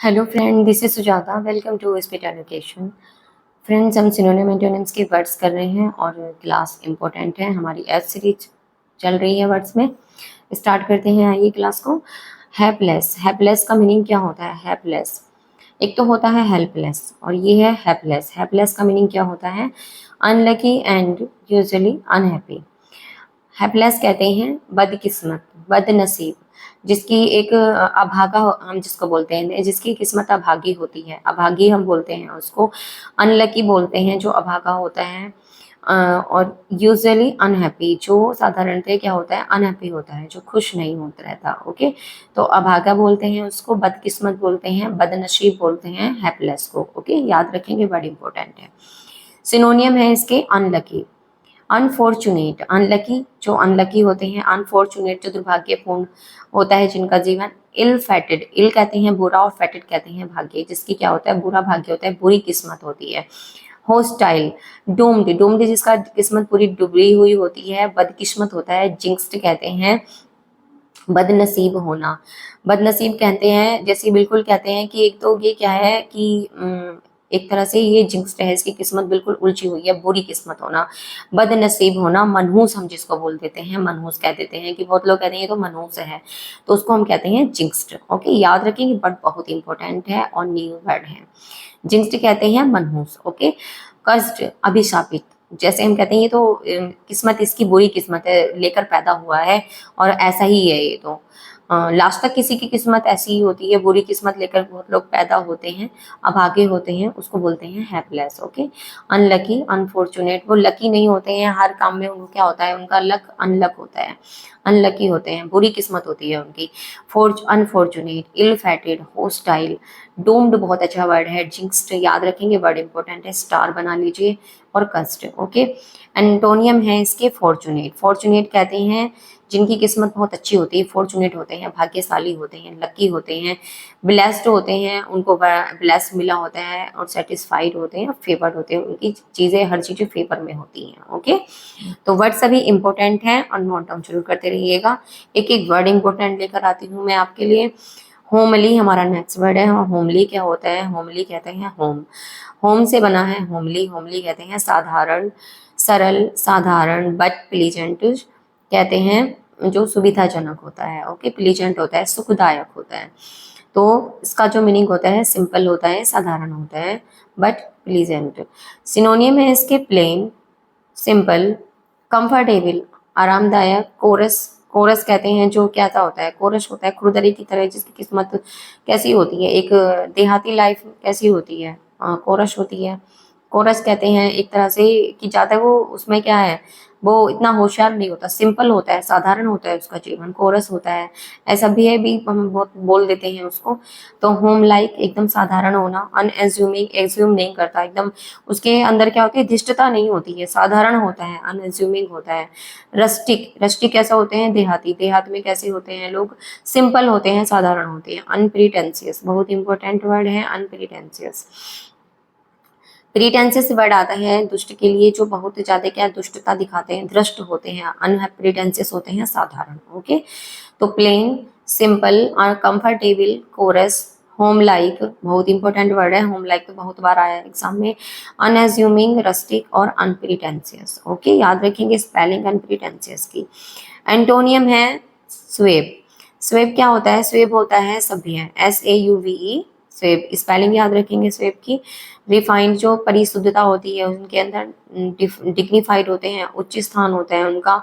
Hello friend, this is Sujata. Welcome to speed education. Friends, हम synonym antonyms के words कर रहे हैं और क्लास इम्पोर्टेंट है। हमारी एच सीरीज चल रही है वर्ड्स में। स्टार्ट करते हैं आइए क्लास को। हैपलेस। हैपलेस का मीनिंग क्या होता है? हैपलेस एक तो होता है हेल्पलेस और ये है हैपलेस। हैपलेस का मीनिंग क्या होता है? Unlucky and usually unhappy. Hapless कहते हैं बदकिस्मत, बदनसीब, जिसकी एक अभागा हम जिसको बोलते हैं, जिसकी किस्मत अभागी होती है। अभागी हम बोलते हैं उसको, अनलकी बोलते हैं जो अभागा होता है। और यूजुअली अनहैप्पी, जो साधारणतः क्या होता है? अनहैप्पी होता है, जो खुश नहीं होता रहता। ओके, तो अभागा बोलते हैं उसको, बदकिस्मत बोलते हैं, बदनसीब बोलते हैं हैपलेस को। ओके, याद रखेंगे, बड़ी इंपॉर्टेंट है। सिनोनियम है इसके अनलकी, अनफॉर्चुनेट। अनलकी जो अनलकी होते हैं, अनफॉर्चुनेट जो दुर्भाग्यपूर्ण होता है जिनका जीवन। इल फैटेड, इल कहते हैं बुरा और फैटेड कहते हैं भाग्य, जिसकी क्या होता है? बुरा भाग्य होता है, बुरी किस्मत होती है। होस्टाइल, डूम्ड, डूम्ड जिसका किस्मत पूरी डूबी हुई होती है, बदकिस्मत होता है। जिंक्स्ड कहते हैं बदनसीब होना। बदनसीब कहते हैं, जैसे बिल्कुल कहते हैं कि एक तो ये क्या है कि एक तरह से ये जिंक्स्ड है, इसकी किस्मत बिल्कुल उलझी हुई है, बुरी किस्मत होना, बदनसीब होना। मनहूस हम जिसको बोल देते हैं, मनहूस कह देते हैं कि बहुत लोग कहते हैं ये तो मनहूस है, तो उसको हम कहते हैं जिंक्स्ड। ओके, याद रखेंगे, बट बहुत इंपॉर्टेंट है और न्यू वर्ड है। जिंक्स्ड कहते हैं मनहूस। ओके, कर्स्ड अभिशापित, जैसे हम कहते हैं ये तो किस्मत इसकी बुरी किस्मत है, लेकर पैदा हुआ है और ऐसा ही है ये तो। लास्ट तक किसी की किस्मत ऐसी ही होती है, बुरी किस्मत लेकर बहुत लोग पैदा होते हैं, अभागे होते हैं, उसको बोलते हैं हैपलेस। ओके, अनलकी, अनफॉर्चुनेट, वो लकी नहीं होते हैं हर काम में, उनको क्या होता है? उनका लक अनलक होता है, अनलकी होते हैं, बुरी किस्मत होती है उनकी। अनफॉर्चुनेट, इल फैटेड, होस्टाइल, डूम्ड बहुत अच्छा वर्ड है। जिंक्स्ड याद रखेंगे, वर्ड इंपॉर्टेंट है, स्टार बना लीजिए। और कस्ट। ओके, एंटोनियम है इसके फॉर्चुनेट। फॉर्चुनेट कहते हैं जिनकी किस्मत बहुत अच्छी होती है, फॉर्चुनेट होते हैं, भाग्यशाली होते हैं, लकी होते हैं, ब्लेस्ड होते हैं, उनको ब्लेस मिला होता है, और सेटिस्फाइड होते हैं, फेवर्ड होते हैं, उनकी चीज़ें हर चीज़ें फेवर में होती हैं। ओके, तो वर्ड सभी इंपॉर्टेंट हैं और नोट डाउन जरूर करते रहिएगा। एक एक वर्ड इंपॉर्टेंट लेकर आती हूँ मैं आपके लिए। होमली हमारा नेक्स्ट वर्ड है। और होमली क्या होता है? होमली कहते हैं होम, होम से बना है होमली। होमली कहते हैं साधारण, सरल, साधारण, बट प्लीजेंट कहते हैं, जो सुविधाजनक होता है। ओके, प्लीजेंट होता है, सुखदायक होता है। तो इसका जो मीनिंग होता है, सिंपल होता है, साधारण होता है, बट प्लीजेंट। सिनोनियम है इसके प्लेन, सिंपल, कंफर्टेबल, आरामदायक, कोरस। कोरस कहते हैं जो कैसा होता है? कोरस होता है खुरदरी की तरह, जिसकी किस्मत कैसी होती है? एक देहाती लाइफ कैसी होती है? कोरस होती है। कोरस कहते हैं एक तरह से कि ज़्यादा वो उसमें क्या है, वो इतना होशियार नहीं होता, सिंपल होता है, साधारण होता है उसका जीवन, कोरस होता है। ऐसा भी है भी, हम बहुत बोल देते हैं उसको। तो होम लाइक एकदम साधारण होना, अनएज्यूमिंग, एज्यूम नहीं करता एकदम, उसके अंदर क्या होती है? धृष्टता नहीं होती है, साधारण होता है, अनएज्यूमिंग होता है। रस्टिक, रस्टिक कैसा होते हैं? देहाती। देहात में कैसे होते हैं लोग? सिंपल होते हैं, साधारण होते हैं। अनप्रीटेंशियस, बहुत इंपॉर्टेंट वर्ड है अनप्रीटेंशियस। प्रीटेंशियस वर्ड आता है दुष्ट के लिए, जो बहुत ज्यादा क्या दुष्टता दिखाते हैं, दृष्ट होते हैं। अनप्रीटेंशियस होते हैं साधारण। ओके, तो plain, simple, comfortable, coarse, home like, बहुत इंपॉर्टेंट वर्ड है। होम लाइक तो बहुत बार आया है एग्जाम में। अनएज्यूमिंग, रस्टिक और अनप्रीटेंशियस। ओके, याद रखेंगे स्पेलिंग अनप्रीटेंशियस की। एंटोनियम है स्वेब। स्वेब क्या होता है? स्वेब होता है सभ्य, SAUVE, स्वेब। स्पेलिंग याद रखेंगे स्वेब की। रिफाइंड, जो परिशुद्धता होती है उनके अंदर, डिग्निफाइड होते हैं, उच्च स्थान होता है उनका।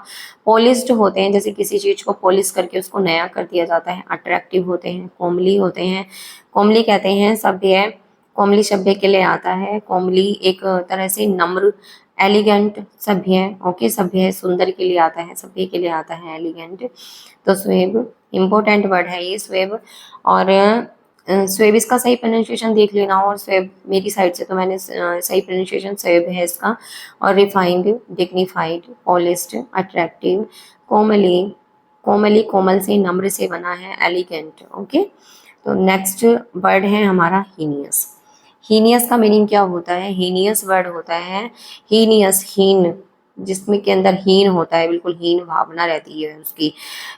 पॉलिश्ड होते हैं, जैसे किसी चीज को पॉलिश करके उसको नया कर दिया जाता है। अट्रैक्टिव होते हैं, कोमली होते हैं। कोमली कहते हैं सभ्य, कोमली सभ्य के लिए आता है। कोमली एक तरह से नम्र, एलिगेंट, सभ्य। ओके, सभ्य सुंदर के लिए आता है, सभ्य के लिए आता है एलिगेंट। तो स्वेब इंपॉर्टेंट वर्ड है ये स्वेब। और स्वेब इसका सही प्रोनाउंसिएशन देख लेना। और स्वेब मेरी साइड से तो मैंने सही प्रोनाउंसिएशन स्वेब है इसका। और रिफाइंड, डिग्निफाइड, पॉलिश्ड, अट्रैक्टिव, कोमली, कोमली कोमल से, नम्र से बना है, एलिगेंट। ओके, तो नेक्स्ट वर्ड है हमारा हीनियस। हीनियस का मीनिंग क्या होता है? हीनियस वर्ड होता है हीनियस, हीन, जिसमें के अंदर हीन होता है, बिल्कुल हीन भावना रहती है उसकी।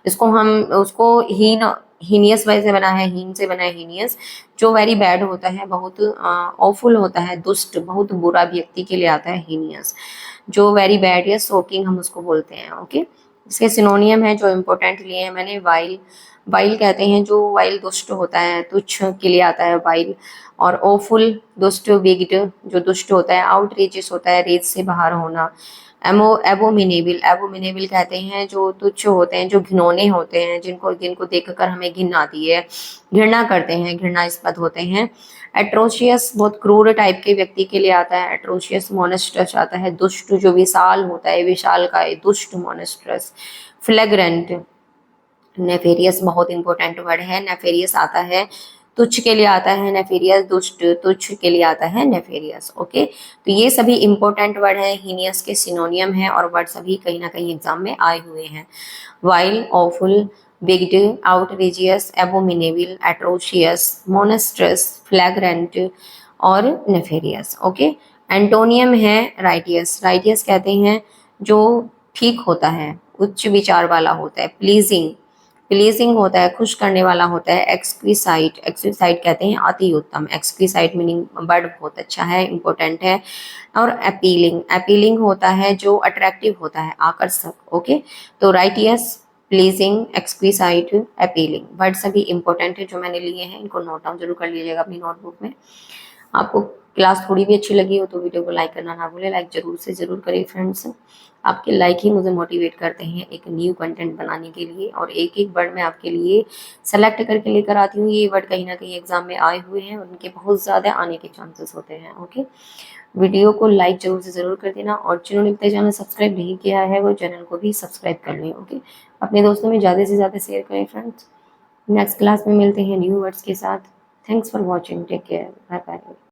इसको हम उसको हीन हीनियस से बना है, हीन से बना है हीनियस, जो वेरी बैड होता है, बहुत ऑफुल होता है, दुष्ट, बहुत बुरा व्यक्ति के लिए आता है हीनियस, जो वेरी बैड या शॉकिंग हम उसको बोलते हैं। ओके, इसके सिनोनियम है जो इम्पोर्टेंट लिए हैं मैंने, वाइल, वाइल कहते हैं जो वाइल दुष्ट होता है, तुच्छ के लिए आता है वाइल। और ओफुल दुष्ट, विग्ड जो दुष्ट होता है, आउटरीचेस होता है, रेज से बाहर होना। एबोमिनेबल, एबोमिनेबल कहते हैं जो तुच्छ होते हैं, जो घिनौने होते हैं, जिनको देखकर हमें घिन आती है, घृणा करते हैं, घृणास्पद होते हैं। एट्रोशियस बहुत क्रूर टाइप के व्यक्ति के लिए आता है, एट्रोशियस। मोनेस्ट्रस आता है दुष्ट, जो विशाल होता है, विशाल का है, दुष्ट मोनेस्ट्रस। फ्लेग्रेंट, नेफेरियस बहुत इंपॉर्टेंट वर्ड है, नेफेरियस आता है तुच्छ के लिए आता है, नेफेरियस दुष्ट, तुच्छ के लिए आता है नेफेरियस। ओके, तो ये सभी इंपॉर्टेंट वर्ड हैं, हीनियस के सिनोनियम है और वर्ड सभी कहीं ना कहीं एग्जाम में आए हुए हैं। Vile, awful, wicked, outrageous, abominable, atrocious, monstrous, flagrant और नेफेरियस। ओके, एंटोनियम है राइटियस, राइटियस कहते हैं जो ठीक होता है, उच्च विचार वाला होता है। प्लीजिंग, प्लीजिंग होता है, खुश करने वाला होता है। एक्सक्विसाइट, एक्सक्विसाइट कहते हैं अति उत्तम, एक्सक्विसाइट मीनिंग बर्ड बहुत अच्छा है, इंपॉर्टेंट है। और अपीलिंग, अपीलिंग होता है जो अट्रैक्टिव होता है, आकर्षक। ओके, तो राइटियस, प्लीजिंग, एक्सक्विसाइट, अपीलिंग वर्ड सभी इंपॉर्टेंट है जो मैंने लिए हैं, इनको नोट डाउन जरूर कर लीजिएगा अपनी नोटबुक में। आपको क्लास थोड़ी भी अच्छी लगी हो तो वीडियो को लाइक करना ना भूलें, लाइक जरूर से ज़रूर करिए फ्रेंड्स। आपके लाइक ही मुझे मोटिवेट करते हैं एक न्यू कंटेंट बनाने के लिए, और एक एक वर्ड मैं आपके लिए सेलेक्ट करके लेकर आती हूँ। ये वर्ड कहीं ना कहीं एग्जाम में आए हुए हैं और उनके बहुत ज़्यादा आने के चांसेस होते हैं। ओके, वीडियो को लाइक जरूर से ज़रूर कर देना, और जिन्होंने अपने चैनल सब्सक्राइब नहीं किया है वो चैनल को भी सब्सक्राइब कर लें। ओके, अपने दोस्तों में ज़्यादा से ज़्यादा शेयर करें फ्रेंड्स। नेक्स्ट क्लास में मिलते हैं न्यू वर्ड्स के साथ। Thanks for watching, take care, bye bye.